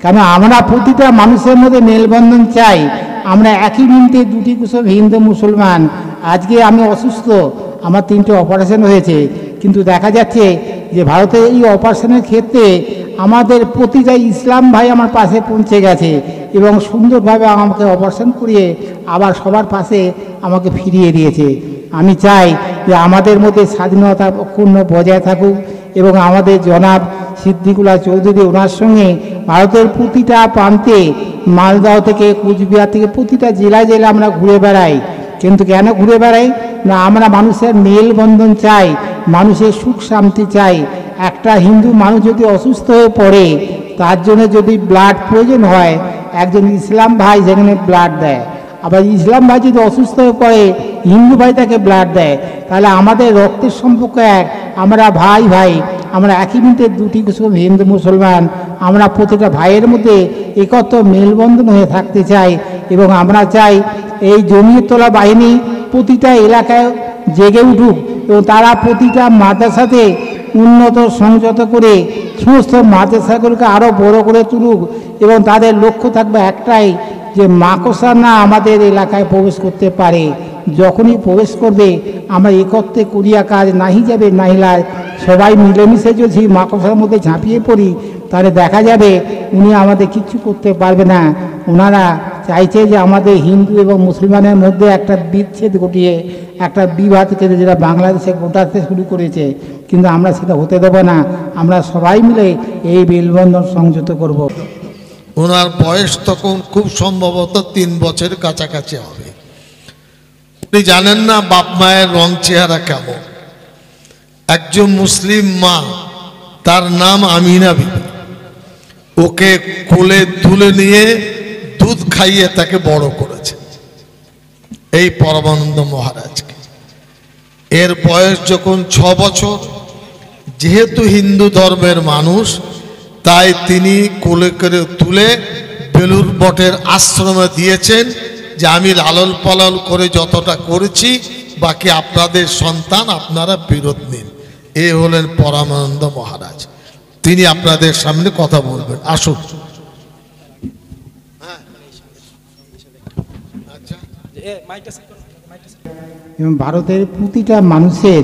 কেন আমরা প্রতিটা মানুষের মধ্যে মেলবন্ধন চাই। আমরা একই মিনিটে দুটি কুসুম হিন্দু মুসলমান। আজকে আমি অসুস্থ, আমার 3টে অপারেশন হয়েছে, কিন্তু দেখা যাচ্ছে যে ভারতের এই অপারেশনের ক্ষেত্রে আমাদের প্রতিটা ইসলাম ভাই আমার পাশে পৌঁছে গেছে এবং সুন্দরভাবে আমাকে অপারেশন করিয়ে আবার সবার পাশে আমাকে ফিরিয়ে দিয়েছে। আমি চাই যে আমাদের মধ্যে স্বাধীনতা পূর্ণ বজায় থাকুক এবং আমাদের জনাব সিদ্দিকুল্লাহ চৌধুরী ওনার সঙ্গে ভারতের প্রতিটা প্রান্তে, মালদহ থেকে কুচবিহার থেকে প্রতিটা জেলায় জেলায় আমরা ঘুরে বেড়াই। কিন্তু কেন ঘুরে বেড়াই না, আমরা মানুষের মেলবন্ধন চাই, মানুষের সুখ শান্তি চাই। একটা হিন্দু মানুষ যদি অসুস্থ হয়ে পড়ে, তার জন্য যদি ব্লাড প্রয়োজন হয়, একজন ইসলাম ভাই সেখানে ব্লাড দেয়। আবার ইসলাম ভাই যদি অসুস্থ হয়ে পড়ে, হিন্দু ভাই তাকে ব্লাড দেয়। তাহলে আমাদের রক্তের সম্পর্ক এক, আমরা ভাই ভাই, আমরা একই মিনিটে দুটি কুসুম হিন্দু মুসলমান। আমরা প্রতিটা ভাইয়ের মধ্যে একত্র মেলবন্ধন হয়ে থাকতে চাই এবং আমরা চাই এই জমিয়তওয়ালা বাহিনী প্রতিটা এলাকায় জেগে উঠুক এবং তারা প্রতিটা মাদ্রাসাতে উন্নত সংযত করে সমস্ত মাদ্রাসাগুলোকে আরও বড় করে তুলুক এবং তাদের লক্ষ্য থাকবে একটাই, যে মাকড়সা না আমাদের এলাকায় প্রবেশ করতে পারে। যখনই প্রবেশ করবে আমরা একত্রে করিয়া কাজ নাহি যাবে নাহিলায়, সবাই মিলেমিশে যদি সেই মাকড়সার মধ্যে ঝাঁপিয়ে পড়ি তাহলে দেখা যাবে উনি আমাদের কিচ্ছু করতে পারবে না। ওনারা চাইছে যে আমাদের হিন্দু এবং মুসলমানের মধ্যে একটা বিচ্ছেদ ঘটিয়ে একটা বিবাদ কেটে, যেটা বাংলাদেশে গোটাতে শুরু করেছে, কিন্তু আমরা সেটা হতে দেব না। আমরা সবাই মিলে এই মেলবন্ধন সংযত করব। ওনার বয়স তখন খুব সম্ভবত 3 বছরের কাছাকাছি হবে। আপনি জানেন না বাপ মায়ের রং চেহারা কেমন। একজন মুসলিম মা, তার নাম আমিনা বিবি, ওকে কোলে তুলে নিয়ে দুধ খাইয়ে তাকে বড় করেছে এই পরমানন্দ মহারাজকে। এর বয়স যখন 6 বছর, যেহেতু হিন্দু ধর্মের মানুষ, তাই তিনি কোলে করে তুলে বেলুর মঠের আশ্রমে দিয়েছেন যে আমি লালন পালন করে যতটা করেছি, বাকি আপনাদের সন্তান, আপনারা বিরত নিন। এ হলেন পরমানন্দ মহারাজ। তিনি আপনাদের সামনে কথা বলবেন। আসুন। এবং ভারতের প্রতিটা মানুষের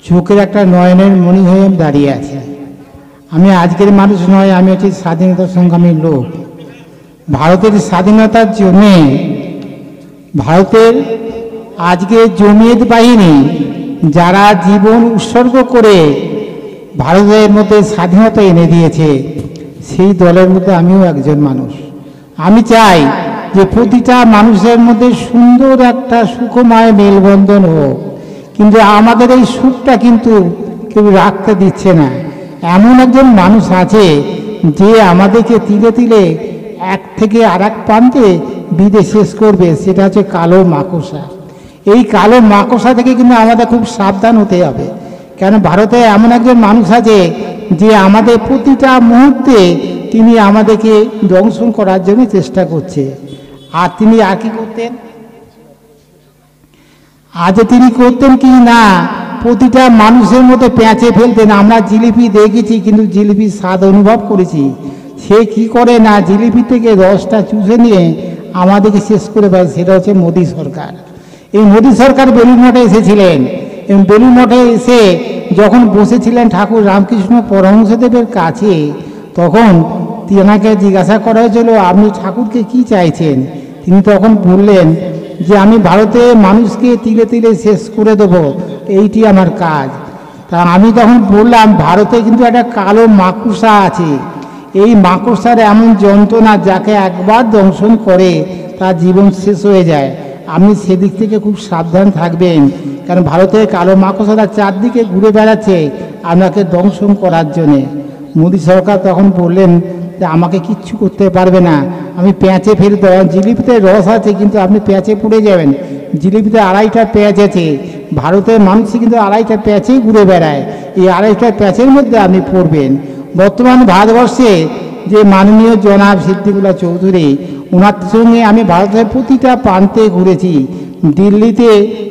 চোখের একটা নয়নের মণি হয়ে দাঁড়িয়ে আছে। আমি আজকের মানুষ নয়, আমি হচ্ছি স্বাধীনতা সংগ্রামী লোক। ভারতের স্বাধীনতার জন্যে ভারতের আজকে জমিয়ত বাহিনী যারা জীবন উৎসর্গ করে ভারতের মধ্যে স্বাধীনতা এনে দিয়েছে, সেই দলের মধ্যে আমিও একজন মানুষ। আমি চাই যে প্রতিটা মানুষের মধ্যে সুন্দর একটা সুখময় মেলবন্ধন হোক, কিন্তু আমাদের এই সুখটা কিন্তু কেউ রাখতে দিচ্ছে না। এমন একজন মানুষ আছে যে আমাদেরকে তিলে তিলে এক থেকে আর এক প্রান্তে বিদে শেষ করবে, সেটা হচ্ছে কালো মাকড়সা। এই কালো মাকড়সা থেকে কিন্তু আমাদের খুব সাবধান হতে হবে। কেন ভারতে এমন একজন মানুষ আছে যে আমাদের প্রতিটা মুহূর্তে তিনি আমাদেরকে দংশন করার জন্য চেষ্টা করছে। আর তিনি আর কি করতেন, আজ তিনি করতেন কি না, প্রতিটা মানুষের মধ্যে পেঁচে ফেলতেন। আমরা জিলিপি দেখেছি, কিন্তু জিলিপির স্বাদ অনুভব করেছি। সে কি করে না, জিলিপি থেকে রসটা চুষে নিয়ে আমাদেরকে শেষ করে দেয়। সেটা হচ্ছে মোদী সরকার। এই মোদী সরকার বেলুর মঠে এসেছিলেন এবং বেলুর মঠে এসে যখন বসেছিলেন ঠাকুর রামকৃষ্ণ পরমহংসদেবের কাছে, তখন তেনাকে জিজ্ঞাসা করা হয়েছিল আপনি ঠাকুরকে কি চাইছেন। তিনি তখন বললেন যে আমি ভারতে মানুষকে তিলে তিলে শেষ করে দেবো, এইটি আমার কাজ। তা আমি তখন বললাম ভারতে কিন্তু একটা কালো মাকড়সা আছে। এই মাকড়সার এমন যন্ত্রণা, যাকে একবার দংশন করে তার জীবন শেষ হয়ে যায়। আপনি সেদিক থেকে খুব সাবধান থাকবেন, কারণ ভারতের কালো মাকড়সাটা চারদিকে ঘুরে বেড়াচ্ছে আপনাকে দংশন করার জন্যে। মোদী সরকার তখন বললেন যে আমাকে কিচ্ছু করতে পারবে না, আমি পেঁচে ফেলে দেওয়া। জিলিপিতে রস আছে, কিন্তু আপনি পেঁচে পড়ে যাবেন। জিলিপিতে 2.5টা পেঁচ আছে, ভারতের মানুষ কিন্তু 2.5টা পেঁচেই ঘুরে বেড়ায়। এই 2.5টা পেঁচের মধ্যে আপনি পড়বেন। বর্তমান ভারতবর্ষে যে মাননীয় জনাব সিদ্দিকুল্লাহ চৌধুরী, ওনার সঙ্গে আমি ভারতের প্রতিটা প্রান্তে ঘুরেছি। দিল্লিতে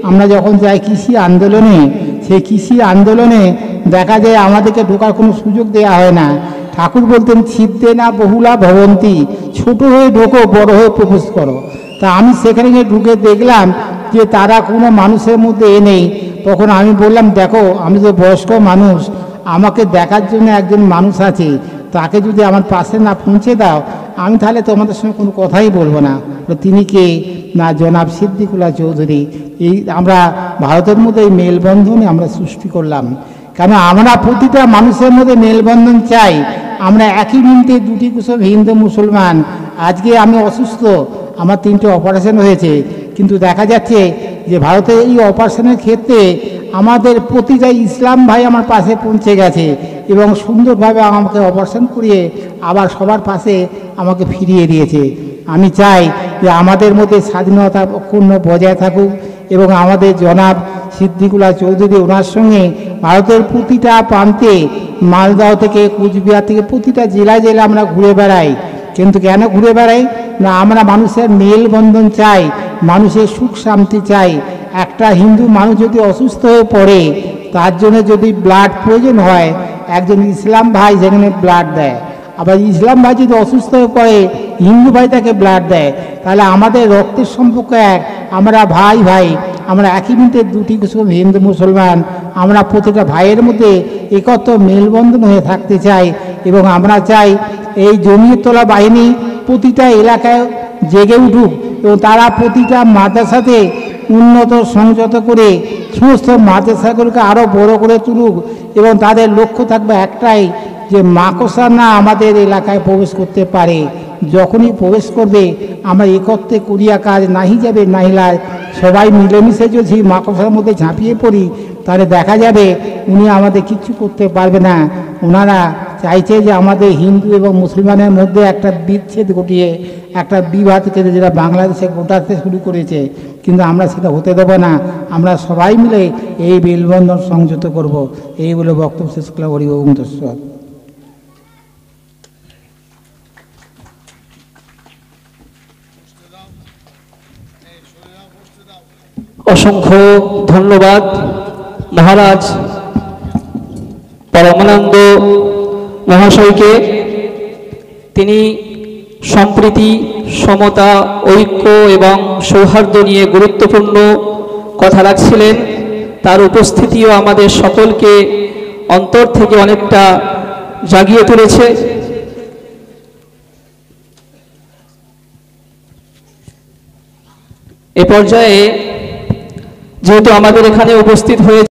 আমরা যখন যাই কৃষি আন্দোলনে, সেই কৃষি আন্দোলনে দেখা যায় আমাদেরকে ঢোকার কোনো সুযোগ দেওয়া হয় না। ঠাকুর বলতেন ছিদ্দে না বহুলা ভবন্তী, ছোট হয়ে ঢোকো বড় হয়ে প্রবেশ করো। তা আমি সেখানে গিয়ে ঢুকে দেখলাম যে তারা কোনো মানুষের মধ্যে নেই। তখন আমি বললাম, দেখো আমি তো বয়স্ক মানুষ, আমাকে দেখার জন্য একজন মানুষ আছে, তাকে যদি আমার পাশে না পৌঁছে দাও আমি তাহলে তোমাদের সঙ্গে কোনো কথাই বলবো না। তিনি কে না, জনাব সিদ্দিকুল্লাহ চৌধুরী। এই আমরা ভারতের মধ্যে এই মেলবন্ধনে আমরা সৃষ্টি করলাম, কেন আমরা প্রতিটা মানুষের মধ্যে মেলবন্ধন চাই। আমরা একই মিনিটে দুটি কুসুম হিন্দু মুসলমান। আজকে আমি অসুস্থ, আমার 3টে অপারেশন হয়েছে, কিন্তু দেখা যাচ্ছে যে ভারতের এই অপারেশনের ক্ষেত্রে আমাদের প্রতিটা ইসলাম ভাই আমার পাশে পৌঁছে গেছে এবং সুন্দরভাবে আমাকে অপারেশন করিয়ে আবার সবার পাশে আমাকে ফিরিয়ে দিয়েছে। আমি চাই যে আমাদের মধ্যে স্বাধীনতা পূর্ণ বজায় থাকুক এবং আমাদের জনাব সিদ্দিকুল্লাহ চৌধুরী ওনার সঙ্গে ভারতের প্রতিটা প্রান্তে, মালদহ থেকে কুচবিহার থেকে প্রতিটা জেলায় জেলায় আমরা ঘুরে বেড়াই। কিন্তু কেন ঘুরে বেড়াই না, আমরা মানুষের মেলবন্ধন চাই, মানুষের সুখ শান্তি চাই। একটা হিন্দু মানুষ যদি অসুস্থ হয়ে পড়ে, তার জন্য যদি ব্লাড প্রয়োজন হয়, একজন ইসলাম ভাই যেখানে ব্লাড দেয়, আবার ইসলাম ভাই যদি অসুস্থ হয়ে পড়ে হিন্দু ভাই তাকে ব্লাড দেয়, তাহলে আমাদের রক্তের সম্পর্ক এক, আমরা ভাই ভাই, আমরা একই মিনিটে দুটি কুসুম হিন্দু মুসলমান। আমরা প্রতিটা ভাইয়ের মধ্যে একত্র মেলবন্ধন হয়ে থাকতে চাই এবং আমরা চাই এই জমিয়তওয়ালা বাহিনী প্রতিটা এলাকায় জেগে উঠুক এবং তারা প্রতিটা মাদ্রাসাতে উন্নত সংযত করে সমস্ত মাদ্রাসাগুলোকে আরও বড় করে তুলুক এবং তাদের লক্ষ্য থাকবে একটাই, যে মাকড়সা না আমাদের এলাকায় প্রবেশ করতে পারে। যখনই প্রবেশ করবে আমরা একত্রে করিয়া কাজ নাহি যাবে, নাহিলায় সবাই মিলেমিশে যদি মাকড়সার মধ্যে ঝাঁপিয়ে পড়ি তাহলে দেখা যাবে উনি আমাদের কিচ্ছু করতে পারবে না। ওনারা চাইছে যে আমাদের হিন্দু এবং মুসলমানের মধ্যে একটা বিচ্ছেদ ঘটিয়ে একটা বিবাদ কেটে, যেটা বাংলাদেশে গোটাতে শুরু করেছে, কিন্তু আমরা সেটা হতে দেবো না। আমরা সবাই মিলে এই মেলবন্ধন সংযত করব। এই বলে বক্তব্য শেষ করলাম। হরি ওম তৎসৎ। অসংখ্য ধন্যবাদ মহারাজ পরমানন্দ মহাশয়কে। তিনি সম্প্রীতি, সমতা, ঐক্য এবং সৌহার্দ্য নিয়ে গুরুত্বপূর্ণ কথা রাখছিলেন। তার উপস্থিতিও আমাদের সকলকে অন্তর থেকে অনেকটা জাগিয়ে তুলেছে। এ পর্যায়ে যেহেতু আমাদের এখানে উপস্থিত হয়ে